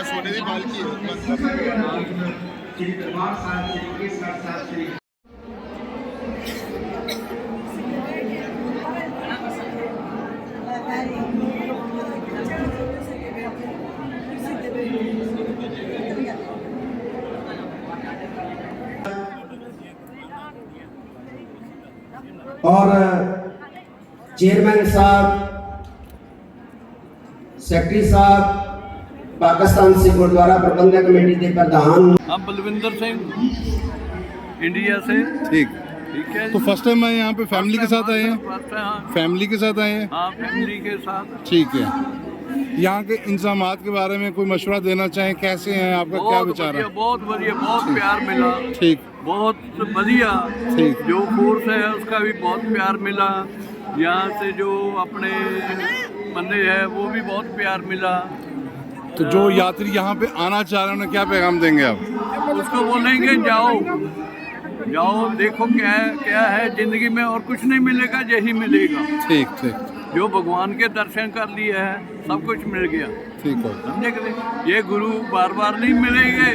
सोने की पालकी है। और चेयरमैन साहब, सेक्रेटरी साहब, पाकिस्तान से गुरुद्वारा प्रबंधक कमेटी के प्रधान हम बलविंदर सिंह इंडिया से। ठीक है। तो फर्स्ट टाइम मैं यहाँ पे फैमिली के साथ आए हैं? फैमिली के साथ आए हैं? हाँ, फैमिली के साथ। ठीक है। यहाँ के इंतजामात के बारे में कोई मशवरा देना चाहें, कैसे हैं, आपका क्या विचार है? बहुत बढ़िया, बहुत प्यार मिला। ठीक, बहुत बढ़िया। ठीक। जो फोर्स है उसका भी बहुत प्यार मिला। यहाँ से जो अपने बंदे हैं वो भी बहुत प्यार मिला। तो जो यात्री यहाँ पे आना चाह रहे हैं उन्हें क्या पैगाम देंगे आप? उसको बोलेंगे जाओ जाओ, देखो क्या है जिंदगी में, और कुछ नहीं मिलेगा, यही मिलेगा। ठीक ठीक। जो भगवान के दर्शन कर लिए हैं सब कुछ मिल गया। ठीक है, समझे कि ये गुरु बार बार नहीं मिलेंगे,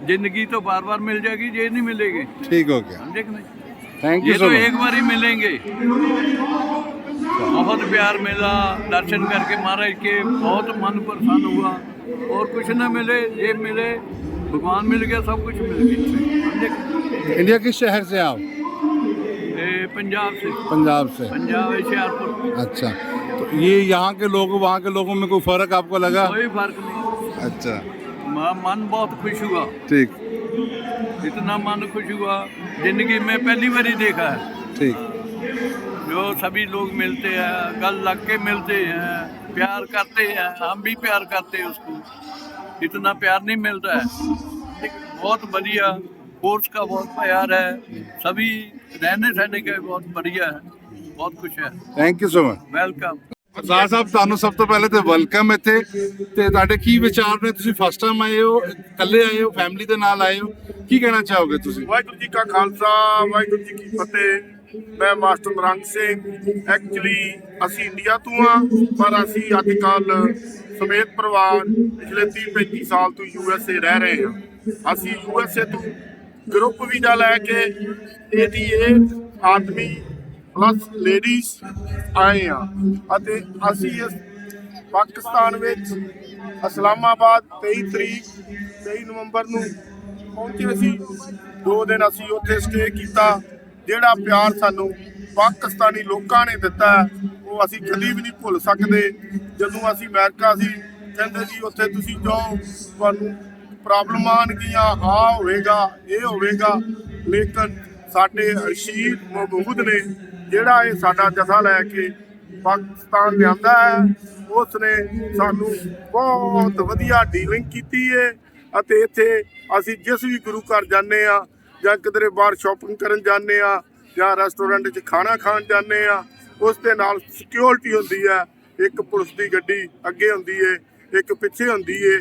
जिंदगी तो बार बार मिल जाएगी, ये नहीं मिलेगी। ठीक हो गया, समझे कि नहीं? थैंक यू ये सो तो मच। एक बार ही मिलेंगे। बहुत प्यार मिला, दर्शन करके महाराज के बहुत मन प्रसन्न हुआ। और कुछ न मिले, ये मिले, भगवान मिल गया, सब कुछ मिल गया। इंडिया किस शहर से आप? पंजाब से। पंजाब से। पंजाब होशियारपुर। अच्छा, तो ये यहाँ के लोगों वहाँ के लोगों में कोई फर्क आपको लगा? कोई फर्क नहीं। अच्छा, मन बहुत खुश हुआ। ठीक। इतना मन खुश हुआ, जिंदगी में पहली बार ही देखा है। ठीक। जो सभी लोग मिलते हैं, गल लग के मिलते हैं, प्यार करते हैं, हम भी प्यार करते हैं उसको। इतना प्यार नहीं मिलता है। बहुत बढ़िया, फोर्स का बहुत प्यार है, सभी रहने सहने का बहुत बढ़िया है, बहुत कुछ है। Thank you so much. Welcome. Sardar Sahib, ਤੁਹਾਨੂੰ ਸਭ ਤੋਂ ਪਹਿਲੇ ਤੇ ਵੈਲਕਮ ਇੱਥੇ। ਤੇ ਤੁਹਾਡੇ ਕੀ ਵਿਚਾਰ ਨੇ? ਤੁਸੀਂ ਫਸਟ ਟਾਈਮ ਆਏ ਹੋ, ਇਕੱਲੇ ਆਏ ਹੋ, ਫੈਮਿਲੀ ਦੇ ਨਾਲ ਆਏ ਹੋ, ਕੀ ਕਹਿਣਾ ਚਾਹੋਗੇ ਤੁਸੀਂ? ਵਾਹਿਗੁਰੂ ਜੀ ਕਾ ਖਾਲਸਾ, ਵਾਹਿਗੁਰੂ ਜੀ ਕੀ ਫਤਿਹ। ਮੈਂ ਮਾਸਟਰ ਨਰੰਗ ਸਿੰਘ। ਐਕਚੁਅਲੀ ਅਸੀਂ ਇੰਡੀਆ ਤੋਂ ਆ, ਪਰ ਅਸੀਂ ਅੱਜ ਕੱਲ੍ਹ ਸਮੇਤ ਪਰਿਵਾਰ ਪਿਛਲੇ 30-35 ਸਾਲ ਤੋਂ USA ਰਹਿ ਰਹੇ ਹਾਂ। ਅਸੀਂ USA ਤੋਂ ਗਰੁੱਪ ਵੀਜ਼ਾ ਲੈ ਕੇ 88 ਆਦਮੀ ਪਲੱਸ ਲੇਡੀਜ਼ ਆਏ ਹਾਂ ਅਤੇ ਅਸੀਂ ਇਸ ਪਾਕਿਸਤਾਨ ਵਿੱਚ ਇਸਲਾਮਾਬਾਦ 23 ਨਵੰਬਰ ਨੂੰ ਪਹੁੰਚੇ ਸੀ। 2 ਦਿਨ ਅਸੀਂ ਉੱਥੇ ਸਟੇ ਕੀਤਾ। ਜਿਹੜਾ ਪਿਆਰ ਸਾਨੂੰ ਪਾਕਿਸਤਾਨੀ ਲੋਕਾਂ ਨੇ ਦਿੱਤਾ ਉਹ ਅਸੀਂ ਕਦੀ ਵੀ ਨਹੀਂ ਭੁੱਲ ਸਕਦੇ। ਜਦੋਂ ਅਸੀਂ ਅਮਰੀਕਾ ਸੀ, ਕਹਿੰਦੇ ਜੀ ਉੱਥੇ ਤੁਸੀਂ ਜਾਓ, ਤੁਹਾਨੂੰ ਪ੍ਰੋਬਲਮ ਆਉਣਗੀਆਂ, ਆਹ ਹੋਵੇਗਾ, ਇਹ ਹੋਵੇਗਾ, ਲੇਕਿਨ ਸਾਡੇ ਰਸ਼ੀਦ ਮਹਿਮੂਦ ਨੇ ਜਿਹੜਾ ਇਹ ਸਾਡਾ ਜਥਾ ਲੈ ਕੇ ਪਾਕਿਸਤਾਨ ਲਿਆਂਦਾ ਹੈ, ਉਸ ਨੇ ਸਾਨੂੰ ਬਹੁਤ ਵਧੀਆ ਡੀਲਿੰਗ ਕੀਤੀ ਹੈ। ਅਤੇ ਇੱਥੇ ਅਸੀਂ ਜਿਸ ਵੀ ਗੁਰੂ ਘਰ ਜਾਂਦੇ ਹਾਂ ਜਾਂ ਕਿਧਰੇ ਬਾਹਰ ਸ਼ਾਪਿੰਗ ਕਰਨ ਜਾਂਦੇ ਹਾਂ ਜਾਂ ਰੈਸਟੋਰੈਂਟ 'ਚ ਖਾਣਾ ਖਾਣ ਜਾਂਦੇ ਹਾਂ, ਉਸ ਦੇ ਨਾਲ ਸਿਕਿਉਰਿਟੀ ਹੁੰਦੀ ਹੈ। ਇੱਕ ਪੁਲਿਸ ਦੀ ਗੱਡੀ ਅੱਗੇ ਹੁੰਦੀ ਹੈ, ਇੱਕ ਪਿੱਛੇ ਹੁੰਦੀ ਹੈ।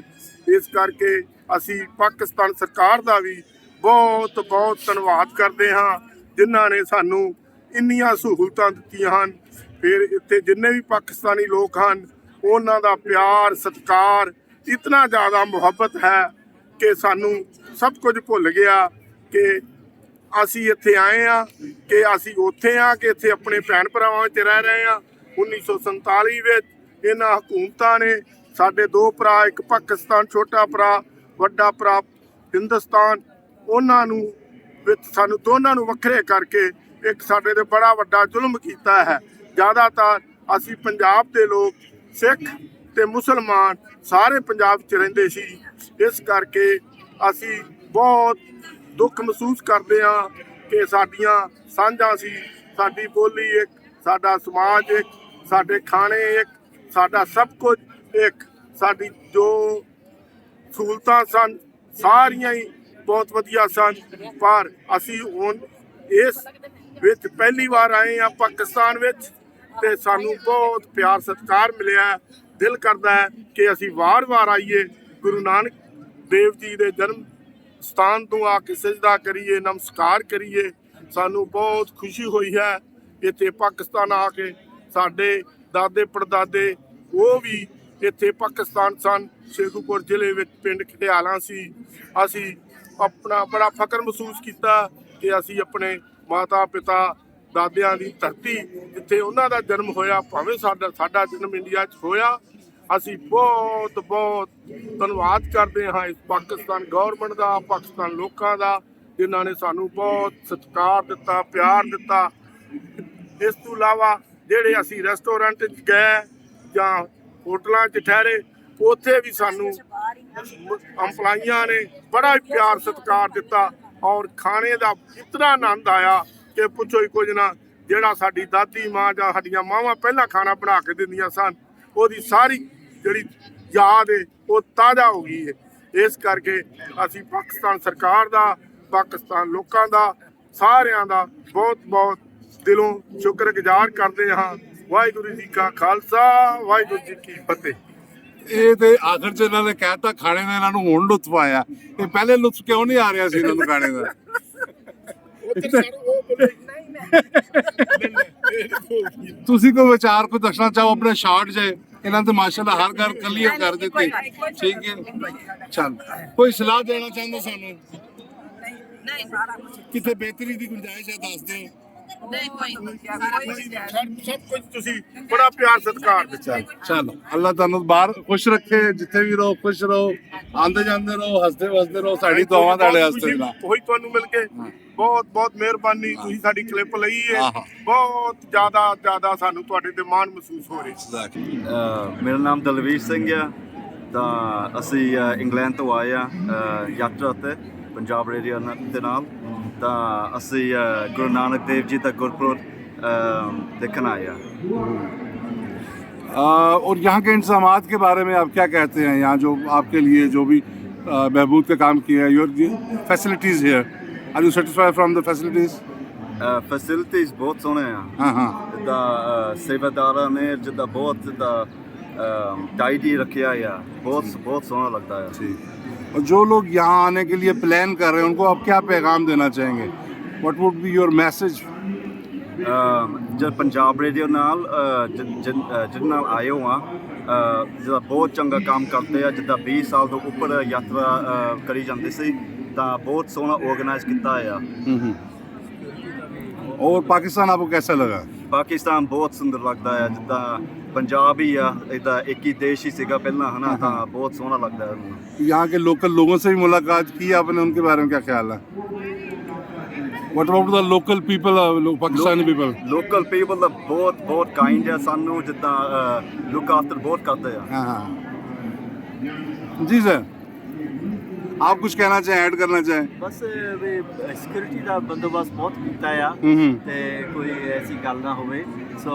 ਇਸ ਕਰਕੇ ਅਸੀਂ ਪਾਕਿਸਤਾਨ ਸਰਕਾਰ ਦਾ ਵੀ ਬਹੁਤ ਬਹੁਤ ਧੰਨਵਾਦ ਕਰਦੇ ਹਾਂ, ਜਿਨ੍ਹਾਂ ਨੇ ਸਾਨੂੰ ਇੰਨੀਆਂ ਸਹੂਲਤਾਂ ਦਿੱਤੀਆਂ ਹਨ। ਫਿਰ ਇੱਥੇ ਜਿੰਨੇ ਵੀ ਪਾਕਿਸਤਾਨੀ ਲੋਕ ਹਨ, ਉਹਨਾਂ ਦਾ ਪਿਆਰ ਸਤਿਕਾਰ ਇਤਨਾ ਜ਼ਿਆਦਾ ਮੁਹੱਬਤ ਹੈ ਕਿ ਸਾਨੂੰ ਸਭ ਕੁਝ ਭੁੱਲ ਗਿਆ ਕਿ ਅਸੀਂ ਇੱਥੇ ਆਏ ਹਾਂ, ਕਿ ਅਸੀਂ ਉੱਥੇ ਹਾਂ, ਕਿ ਇੱਥੇ ਆਪਣੇ ਭੈਣ ਭਰਾਵਾਂ ਵਿੱਚ ਰਹਿ ਰਹੇ ਹਾਂ। 1947 ਵਿੱਚ ਇਹਨਾਂ ਹਕੂਮਤਾਂ ਨੇ ਸਾਡੇ 2 ਭਰਾ, ਇੱਕ ਪਾਕਿਸਤਾਨ ਛੋਟਾ ਭਰਾ, ਵੱਡਾ ਭਰਾ ਹਿੰਦੁਸਤਾਨ, ਉਹਨਾਂ ਨੂੰ ਵਿੱਚ ਸਾਨੂੰ ਦੋਨਾਂ ਨੂੰ ਵੱਖਰੇ ਕਰਕੇ ਇੱਕ ਸਾਡੇ 'ਤੇ ਬੜਾ ਵੱਡਾ ਜ਼ੁਲਮ ਕੀਤਾ ਹੈ। ਜ਼ਿਆਦਾਤਰ ਅਸੀਂ ਪੰਜਾਬ ਦੇ ਲੋਕ, ਸਿੱਖ ਅਤੇ ਮੁਸਲਮਾਨ ਸਾਰੇ ਪੰਜਾਬ 'ਚ ਰਹਿੰਦੇ ਸੀ। ਇਸ ਕਰਕੇ ਅਸੀਂ ਬਹੁਤ ਦੁੱਖ ਮਹਿਸੂਸ ਕਰਦੇ ਹਾਂ ਕਿ ਸਾਡੀਆਂ ਸਾਂਝਾਂ ਸੀ, ਸਾਡੀ ਬੋਲੀ ਇੱਕ, ਸਾਡਾ ਸਮਾਜ ਇੱਕ, ਸਾਡੇ ਖਾਣੇ ਇੱਕ, ਸਾਡਾ ਸਭ ਕੁਝ ਇੱਕ, ਸਾਡੀ ਜੋ ਸਹੂਲਤਾਂ ਸਨ ਸਾਰੀਆਂ ਹੀ ਬਹੁਤ ਵਧੀਆ ਸਨ। ਪਰ ਅਸੀਂ ਹੁਣ ਇਸ ਵਿੱਚ ਪਹਿਲੀ ਵਾਰ ਆਏ ਹਾਂ ਪਾਕਿਸਤਾਨ ਵਿੱਚ, ਤੇ ਸਾਨੂੰ ਬਹੁਤ ਪਿਆਰ ਸਤਿਕਾਰ ਮਿਲਿਆ ਹੈ। ਦਿਲ ਕਰਦਾ ਹੈ ਕਿ ਅਸੀਂ ਵਾਰ-ਵਾਰ ਆਈਏ, ਗੁਰੂ ਨਾਨਕ ਦੇਵ ਜੀ ਦੇ ਜਨਮ ਸਥਾਨ ਤੋਂ ਆ ਕੇ ਸਜਦਾ ਕਰੀਏ, ਨਮਸਕਾਰ ਕਰੀਏ। ਸਾਨੂੰ ਬਹੁਤ ਖੁਸ਼ੀ ਹੋਈ ਹੈ ਇੱਥੇ ਪਾਕਿਸਤਾਨ ਆ ਕੇ। ਸਾਡੇ ਦਾਦੇ ਪੜਦਾਦੇ ਉਹ ਵੀ ਇੱਥੇ ਪਾਕਿਸਤਾਨ ਸਨ। ਸ਼ੇਖੂਪੁਰ ਜ਼ਿਲ੍ਹੇ ਵਿੱਚ ਪਿੰਡ ਖਟਿਆਲਾ ਸੀ। ਅਸੀਂ ਆਪਣਾ ਬੜਾ ਫਖਰ ਮਹਿਸੂਸ ਕੀਤਾ ਕਿ ਅਸੀਂ ਆਪਣੇ ਮਾਤਾ ਪਿਤਾ ਦਾਦਿਆਂ ਦੀ ਧਰਤੀ ਜਿੱਥੇ ਉਹਨਾਂ ਦਾ ਜਨਮ ਹੋਇਆ, ਭਾਵੇਂ ਸਾਡਾ ਜਨਮ ਇੰਡੀਆ 'ਚ ਹੋਇਆ, ਅਸੀਂ ਬਹੁਤ ਬਹੁਤ ਧੰਨਵਾਦ ਕਰਦੇ ਹਾਂ ਇਸ ਪਾਕਿਸਤਾਨ ਗੌਰਮੈਂਟ ਦਾ, ਪਾਕਿਸਤਾਨ ਲੋਕਾਂ ਦਾ, ਜਿਨ੍ਹਾਂ ਨੇ ਸਾਨੂੰ ਬਹੁਤ ਸਤਿਕਾਰ ਦਿੱਤਾ, ਪਿਆਰ ਦਿੱਤਾ। ਇਸ ਤੋਂ ਇਲਾਵਾ ਜਿਹੜੇ ਅਸੀਂ ਰੈਸਟੋਰੈਂਟ 'ਚ ਗਏ ਜਾਂ ਹੋਟਲਾਂ 'ਚ ਠਹਿਰੇ, ਉੱਥੇ ਵੀ ਸਾਨੂੰ ਅੰਪਲਾਈਆਂ ਨੇ ਬੜਾ ਹੀ ਪਿਆਰ ਸਤਿਕਾਰ ਦਿੱਤਾ ਔਰ ਖਾਣੇ ਦਾ ਇਤਨਾ ਆਨੰਦ ਆਇਆ ਕਿ ਪੁੱਛੋ ਹੀ ਕੁਝ ਨਾ। ਜਿਹੜਾ ਸਾਡੀ ਦਾਦੀ ਮਾਂ ਜਾਂ ਸਾਡੀਆਂ ਮਾਵਾਂ ਪਹਿਲਾਂ ਖਾਣਾ ਬਣਾ ਕੇ ਦਿੰਦੀਆਂ ਸਨ, ਉਹਦੀ ਸਾਰੀ ਜਿਹੜੀ ਯਾਦ ਹੈ ਉਹ ਤਾਜ਼ਾ ਹੋ ਗਈ ਹੈ। ਇਸ ਕਰਕੇ ਅਸੀਂ ਪਾਕਿਸਤਾਨ ਸਰਕਾਰ ਦਾ, ਪਾਕਿਸਤਾਨ ਲੋਕਾਂ ਦਾ, ਸਾਰਿਆਂ ਦਾ ਬਹੁਤ ਬਹੁਤ ਦਿਲੋਂ ਸ਼ੁਕਰਗੁਜ਼ਾਰ ਕਰਦੇ ਹਾਂ। ਵਾਹਿਗੁਰੂ ਜੀ ਕਾ ਖਾਲਸਾ, ਵਾਹਿਗੁਰੂ ਜੀ ਕੀ ਫਤਿਹ। ਇਹ ਤੇ ਆਖਰ 'ਚ ਇਹਨਾਂ ਨੇ ਕਹਿਤਾ ਖਾਣੇ ਦਾ ਇਹਨਾਂ ਨੂੰ ਹੁਣ ਲੁਤਫ ਆਇਆ। ਇਹ ਪਹਿਲੇ ਲੁਤਫ ਕਿਉਂ ਨਹੀਂ ਆ ਰਿਹਾ ਸੀ ਇਹਨਾਂ ਨੂੰ ਖਾਣੇ ਦਾ? ਤੁਸੀਂ ਕੋਈ ਵਿਚਾਰ ਕੋਈ ਦੱਸਣਾ ਚਾਹੋ ਆਪਣੇ ਸ਼ਾਰਟ ਜੇ? ਇਹਨਾਂ ਤੇ ਮਾਸ਼ਾਅੱਲਾ ਹਰ ਘਰ ਕਲੀਅਰ ਕਰ ਦਿੱਤੀ, ਠੀਕ ਹੈ। ਚੱਲ ਕੋਈ ਸਲਾਹ ਦੇਣਾ ਚਾਹੁੰਦੇ ਸਾਨੂੰ? ਕਿਤੇ ਬਿਹਤਰੀ ਦੀ ਗੁੰਜਾਇਸ਼ ਹੈ ਦੱਸ ਦਿਓ। ਸਭ ਕੁਝ ਤੁਸੀਂ ਬੜਾ ਪਿਆਰ ਸਤਿਕਾਰ ਦਿੱਤਾ। ਚਲੋ ਅੱਲਾਹ ਤੁਹਾਨੂੰ ਬਾਹਰ ਖੁਸ਼ ਰੱਖੇ, ਜਿੱਥੇ ਵੀ ਰਹੋ ਖੁਸ਼ ਰਹੋ, ਆਂਦੇ ਜਾਂਦੇ ਰਹੋ, ਹੱਸਦੇ ਵਸਦੇ ਰਹੋ। ਸਾਡੀ ਦੁਆਵਾਂ ਤੁਹਾਡੇ ਵਾਸਤੇ ਨਾ ਉਹੀ ਤੁਹਾਨੂੰ ਮਿਲ ਕੇ ਬਹੁਤ ਬਹੁਤ ਮਿਹਰਬਾਨੀ। ਤੁਸੀਂ ਸਾਡੀ ਕਲਿੱਪ ਲਈ ਹੈ, ਬਹੁਤ ਜ਼ਿਆਦਾ ਸਾਨੂੰ ਤੁਹਾਡੇ ਤੇ ਮਾਣ ਮਹਿਸੂਸ ਹੋ ਰਿਹਾ। ਮੇਰਾ ਨਾਮ ਦਲਵੀਰ ਸਿੰਘ ਆ। ਤਾਂ ਅਸੀਂ ਇੰਗਲੈਂਡ ਤੋਂ ਆਏ ਆ ਯਾਤਰਾ ਤੇ ਪੰਜਾਬ ਰੇਡੀਓ ਦੇ ਨਾਲ। ਤਾਂ ਅਸੀਂ ਗੁਰੂ ਨਾਨਕ ਦੇਵ ਜੀ ਦਾ ਗੁਰਪੁਰਬ देखने आया। और यहाँ के इंतजामात के बारे में आप क्या कहते हैं? यहाँ जो आपके लिए जो भी बहबूद का काम किया है, your facilities here, are you satisfied from the facilities? Facilities बहुत सोहने हैं। हाँ हाँ, जिदा सेवादारा ने जिदा बहुत जिदा टाइडी रखा है, बहुत सोहना लगता है। ठीक। और जो लोग यहाँ आने के लिए प्लान कर रहे हैं उनको आप क्या पैगाम देना चाहेंगे? What would be your message? जब पंजाब रेडियो नाल जिन नाल आए हो जिदा बहुत चंगा काम करते हैं, जिदा 20 साल तो ऊपर यात्रा करी जाती सी, तो बहुत सोहना ऑर्गेनाइज किया है। और पाकिस्तान आपको कैसा लगा? पाकिस्तान बहुत सुंदर लगता है, जिदा पंजाब ही आ, इदा एक ही देश ही सीगा पहला, है ना, तो बहुत सोहना लगता है। यहाँ के लोकल लोगों से भी मुलाकात की आपने, उनके बारे में क्या ख्याल है? What about the local people, Pakistani people? Local people ਦਾ ਬਹੁਤ ਕਾइंड ਹੈ, ਸਾਨੂੰ ਜਿੱਦਾਂ ਲੁੱਕ ਆਫਟਰ ਬਹੁਤ ਕਰਦੇ ਆ। हाँ हाँ जी सर, आप कुछ कहना चाहें, ऐड करना चाहें? बस भी सिक्योरिटी ਦਾ ਬੰਦੋਬਸਤ ਬਹੁਤ ਕੀਤਾ ਆ ਤੇ ਕੋਈ ਐਸੀ ਗੱਲ ਨਾ ਹੋਵੇ। ਸੋ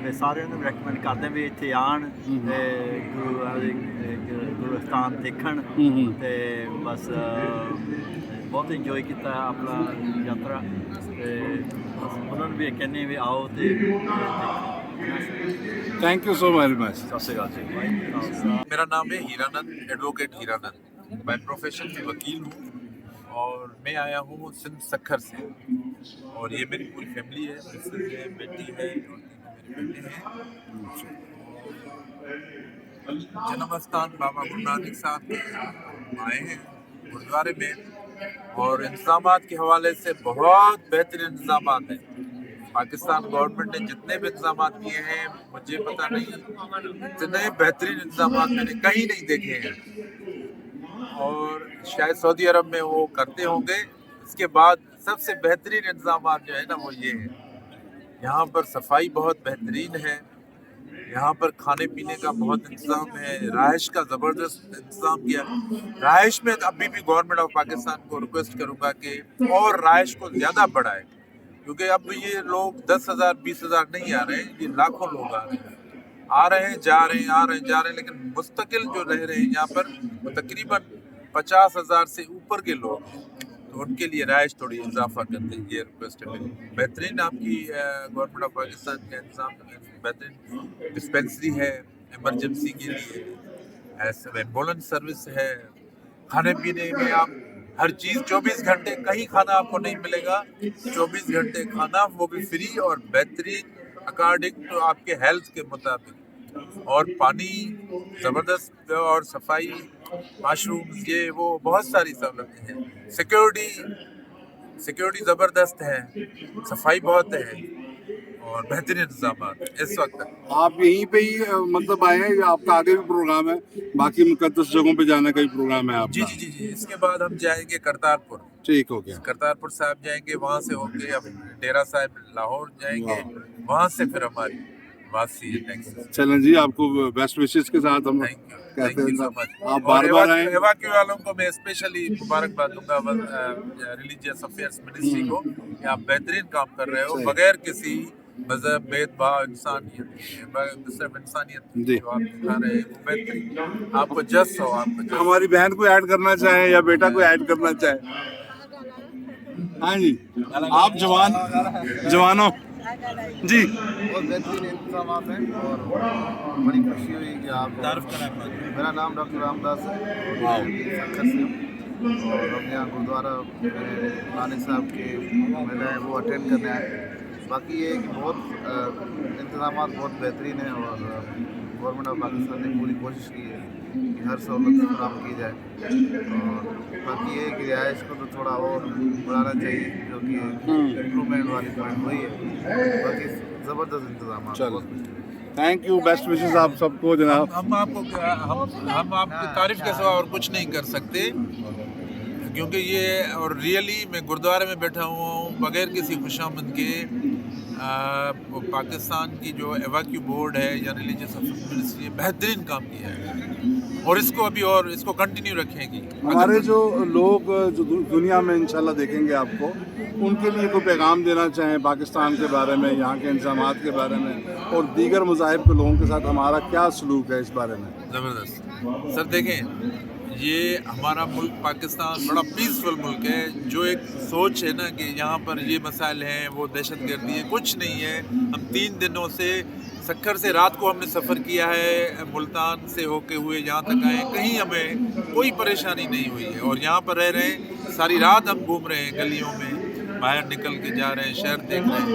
ਮੈਂ ਸਾਰਿਆਂ ਨੂੰ ਰეკਮੈਂਡ ਕਰਦਾ ਵੀ ਇੱਥੇ ਆਣ ਤੇ ਗੁਰੂ ਸਥਾਨ ਦੇਖਣ ਤੇ ਬਸ ਬਹੁਤ ਇੰਜੋਏ ਕੀਤਾ ਆਪਣਾ ਯਾਤਰਾ ਤੇ ਉਹਨਾਂ ਨੂੰ ਵੀ ਕਹਿੰਦੇ ਵੀ ਆਓ ਤੇ thank you so very much. ਸਤਿ ਸ਼੍ਰੀ ਅਕਾਲ ਜੀ। मेरा नाम है हीरानंद, एडवोकेट हीरानंद। मैं प्रोफेशन से वकील हूँ और मैं आया हूँ सिंध सखर से, और ये मेरी पूरी फैमिली है। मेरी बेटी है और मेरे बेटे हैं। जन्म स्थान बाबा गुरु नानक साहब के आए हैं गुरुद्वारे में, और इंतजामात के हवाले से बहुत बेहतरीन इंतजामात हैं। पाकिस्तान गवर्नमेंट ने जितने भी इंतजाम किए हैं, मुझे पता नहीं इतने बेहतरीन इंतजाम मैंने कहीं नहीं देखे हैं, और शायद सऊदी अरब में वो करते होंगे। इसके बाद सबसे बेहतरीन इंतजाम जो है ना वो ये है, यहाँ पर सफाई बहुत बेहतरीन है, यहाँ पर खाने पीने का बहुत इंतजाम है, रहाइश का ज़बरदस्त इंतजाम किया। रहाइश में अभी भी गवर्नमेंट ऑफ पाकिस्तान को रिक्वेस्ट करूँगा कि और रहाइश को ज़्यादा बढ़ाए, क्योंकि अब ये लोग 10,000 20,000 नहीं आ रहे हैं, ये लाखों लोग आ रहे हैं, जा रहे हैं, लेकिन मुस्तकिल जो रह रहे हैं यहाँ पर वो तकरीबन 50,000 से ऊपर के लोग हैं। तो उनके लिए रिहाइश थोड़ी इजाफा कर दें, ये रिक्वेस्ट है मेरी। बेहतरीन आपकी गवर्नमेंट ऑफ पाकिस्तान के इंतजाम, बेहतरीन डिस्पेंसरी है इमरजेंसी के लिए, ऐसे एम्बुलेंस सर्विस है, खाने पीने में आप हर चीज़ 24 घंटे, कहीं खाना आपको नहीं मिलेगा, 24 घंटे खाना, वो भी फ्री और बेहतरीन अकॉर्डिंग टू आपके हेल्थ के मुताबिक, और पानी ज़बरदस्त, और सफाई, वाशरूम, ये वो बहुत सारी सहूलतें हैं। सिक्योरिटी ज़बरदस्त है, सफाई बहुत है और बेहतरीन इंतजाम इस वक्त। आप यहीं पे ही मतलब आए हैं या आपका आगे भी प्रोग्राम है, बाकी मुकद्दस जगहों पे जाने का ही प्रोग्राम है आपका? जी, इसके बाद हम जाएंगे करतारपुर। ठीक हो गया। करतारपुर साहब जाएंगे, वहाँ से होके अब डेरा साहिब लाहौर जाएंगे, वहाँ से फिर हमारी वापसी है नेक्स्ट। चलें जी, आपको बेस्ट विशेस के साथ हम कहते हैं आप बार-बार आए। एवाक्यू वालों को मैं स्पेशली मुबारकबाद दूंगा, रिलीजियस अफेयर्स मिनिस्ट्री को, कि आप बेहतरीन काम कर रहे हो बगैर किसी मजहब, भेदभाव, इंसानियत, सिर्फ इंसानियत जी। जो आप दिखा रहे हैं वो बेहतरीन, आपको जस हो, आपको जस। हमारी बहन को ऐड करना चाहें या बेटा को ऐड करना चाहें? हाँ जी, आप जवानों जी। बहुत बेहतरीन इंतजाम हैं और बड़ी खुशी हुई कि आप मेरा नाम डॉक्टर रामदास है, सक्खर से हूँ, और हम यहाँ गुरुद्वारा नानक साहब के मेला है वो अटेंड करने आए। बाकी ये है कि बहुत इंतजाम बहुत बेहतरीन है और गवर्नमेंट ऑफ पाकिस्तान ने पूरी कोशिश की है कि हर सहूलत फराहम की जाए, और बाकी ये है कि रिहाइश को तो थोड़ा और बढ़ाना चाहिए, जो कि इम्प्रूवमेंट वाली पॉइंट वही है। बाकी ज़बरदस्त इंतजाम। चलो, थैंक यू, बेस्ट विशेस आप सबको जनाब। हम आपकी तारीफ के सिवा और कुछ नहीं कर सकते, क्योंकि ये, और रियली मैं गुरुद्वारे में बैठा हुआ हूँ बगैर किसी खुशामद के। पाकिस्तान की जो एवाक्यू बोर्ड है या रिलीजियस अफेयर्स मिनिस्ट्री, बेहतरीन काम किया है और इसको अभी और इसको कंटिन्यू रखेंगी। हमारे जो लोग जो दुनिया में इंशाल्लाह देखेंगे आपको, उनके लिए कोई पैगाम देना चाहें पाकिस्तान के बारे में, यहाँ के इंतजामात के बारे में, और दीगर मज़ाहिब के लोगों के साथ हमारा क्या सलूक है इस बारे में? ज़बरदस्त सर, देखें ये हमारा मुल्क पाकिस्तान बड़ा पीसफुल मुल्क है। जो एक सोच है ना कि यहाँ पर ये मसाइल हैं, वो दहशतगर्दी है, कुछ नहीं है। हम 3 दिनों से सक्खर से रात को हमने सफ़र किया है, मुल्तान से होके हुए यहाँ तक आए, कहीं हमें कोई परेशानी नहीं हुई है, और यहाँ पर रह रहे हैं, सारी रात हम घूम रहे हैं गलियों में, बाहर निकल के जा रहे हैं, शहर देख रहे हैं,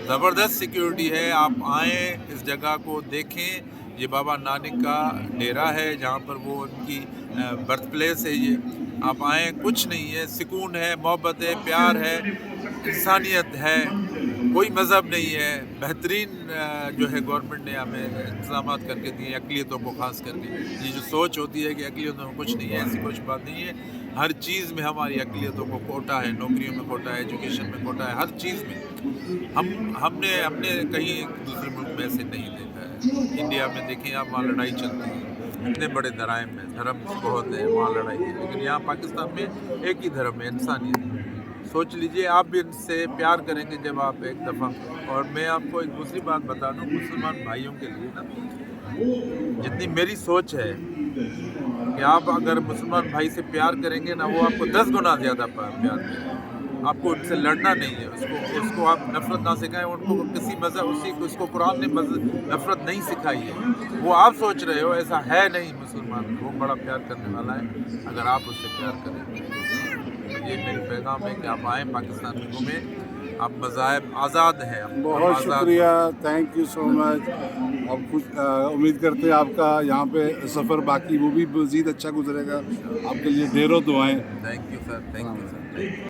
ज़बरदस्त सिक्योरिटी है। आप आएँ, इस जगह को देखें। ये बाबा नानक का डेरा है, जहाँ पर वो उनकी बर्थ प्लेस है। ये आप आएँ, कुछ नहीं है, सुकून है, मोहब्बत है, प्यार है, इंसानियत है, कोई मज़हब नहीं है। बेहतरीन जो है गवर्नमेंट ने हमें इंतजाम करके दिए, अक़लियतों को ख़ास करके। ये जो सोच होती है कि अक़लियतों में कुछ नहीं है, ऐसी कुछ बात नहीं है। हर चीज़ में हमारी अक़लियतों को कोटा है, नौकरियों में कोटा है, एजुकेशन में कोटा है, हर चीज़ में। हमने कहीं दूसरे मुल्क में ऐसे नहीं देखा है। इंडिया में देखें आप, वहाँ लड़ाई चलती है, इतने बड़े धराइम में धर्म बहुत है, वहाँ लड़ाई है, लेकिन यहाँ पाकिस्तान में एक ही धर्म है, इंसानियत। सोच लीजिए, आप भी इनसे प्यार करेंगे जब आप एक दफ़ा। और मैं आपको एक दूसरी बात बता दूं, मुसलमान भाइयों के लिए ना, जितनी मेरी सोच है कि आप अगर मुसलमान भाई से प्यार करेंगे ना, वो आपको 10 गुना ज़्यादा प्यार करेंगे। आपको उनसे लड़ना नहीं है, उसको आप नफ़रत ना सिखाएं, उनको किसी मज़हब, उसको कुरान ने नफ़रत नहीं सिखाई है। वो आप सोच रहे हो, ऐसा है नहीं। मुसलमान वो बड़ा प्यार करने वाला है, अगर आप उससे प्यार करेंगे। ये मेरी पैगाम है कि आप आएँ, पाकिस्तान में घूमें, आप मज़ाहिब आज़ाद हैं। बहुत शुक्रिया, थैंक यू सो मच। अब कुछ उम्मीद करते हैं आपका यहाँ पे सफ़र बाकी वो भी मज़ीद अच्छा गुजरेगा। आपके लिए ढेरों दुआएं। Thank you sir, thank you sir.